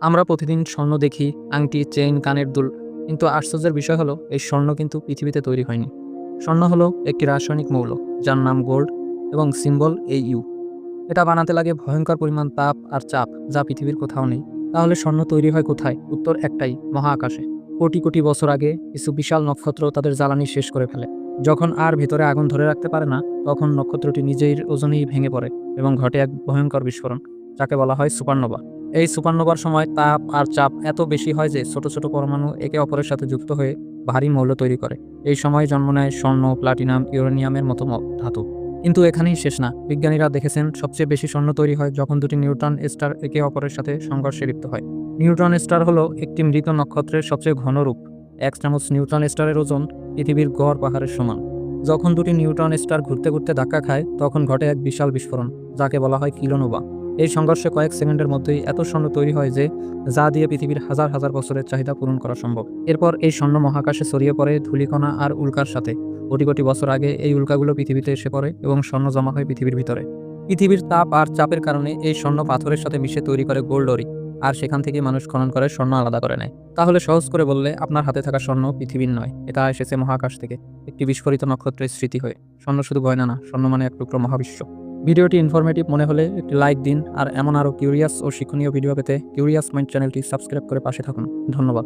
আমরা প্রতিদিন স্বর্ণ দেখি, আংটি, চেইন, কানের দুল। কিন্তু আশ্চর্যের বিষয় হলো এই স্বর্ণ কিন্তু পৃথিবীতে তৈরি হয়নি। স্বর্ণ হলো একটি রাসায়নিক মৌল যার নাম গোল্ড এবং সিম্বল AU। এটা বানাতে লাগে ভয়ঙ্কর পরিমাণ তাপ আর চাপ, যা পৃথিবীর কোথাও নেই। তাহলে স্বর্ণ তৈরি হয় কোথায়? উত্তর একটাই, মহাকাশে। কোটি কোটি বছর আগে কিছু বিশাল নক্ষত্র তাদের জ্বালানি শেষ করে ফেলে। যখন আর ভেতরে আগুন ধরে রাখতে পারে না, তখন নক্ষত্রটি নিজের ওজনেই ভেঙে পড়ে এবং ঘটে এক ভয়ঙ্কর বিস্ফোরণ, যাকে বলা হয় সুপারনোভা। এই সুপারনোভার সময় তাপ আর চাপ এত বেশি হয় যে ছোট ছোট পরমাণু একে অপরের সাথে যুক্ত হয়ে ভারী মৌল তৈরি করে। এই সময় জন্ম নেয় স্বর্ণ, প্লাটিনাম, ইউরেনিয়ামের মতো ধাতু। কিন্তু এখানেই শেষ না। বিজ্ঞানীরা দেখেছেন সবচেয়ে বেশি স্বর্ণ তৈরি হয় যখন দুটি নিউট্রন স্টার একে অপরের সাথে সংঘর্ষে লিপ্ত হয়। নিউট্রন স্টার হলো একটি মৃত নক্ষত্রের সবচেয়ে ঘন রূপ। 1 চামচ নিউট্রন স্টারের ওজন পৃথিবীর গড় পাহাড়ের সমান। যখন দুটি নিউট্রন স্টার ঘুরতে ঘুরতে ধাক্কা খায়, তখন ঘটে এক বিশাল বিস্ফোরণ, যাকে বলা হয় কিলোনোভা। এই সংঘর্ষে কয়েক সেকেন্ডের মধ্যেই এত স্বর্ণ তৈরি হয় যে যা দিয়ে পৃথিবীর হাজার হাজার বছরের চাহিদা পূরণ করা সম্ভব। এরপর এই স্বর্ণ মহাকাশে ছড়িয়ে পড়ে ধূলিকণা আর উল্কার সাথে। কোটি কোটি বছর আগে এই উল্কাগুলো পৃথিবীতে এসে পড়ে এবং স্বর্ণ জমা হয় পৃথিবীর ভিতরে। পৃথিবীর তাপ আর চাপের কারণে এই স্বর্ণ পাথরের সাথে মিশে তৈরি করে গোল্ড অরি, আর সেখান থেকে মানুষ খনন করে স্বর্ণ আলাদা করে নেয়। তাহলে সহজ করে বললে, আপনার হাতে থাকা স্বর্ণ পৃথিবীর নয়, এটা এসেছে মহাকাশ থেকে, একটি বিস্ফোরিত নক্ষত্রের স্মৃতি হয়ে। স্বর্ণ শুধু গয়না না, স্বর্ণ মানে এক টুকরো মহাবিশ্ব। ভিডিওটি ইনফরমেটিভ মনে হলে একটি লাইক দিন, আর এমন আরও কিউরিয়াস ও শিক্ষণীয় ভিডিও পেতে কিউরিয়াস মাইন্ড চ্যানেলটি সাবস্ক্রাইব করে পাশে থাকুন। ধন্যবাদ।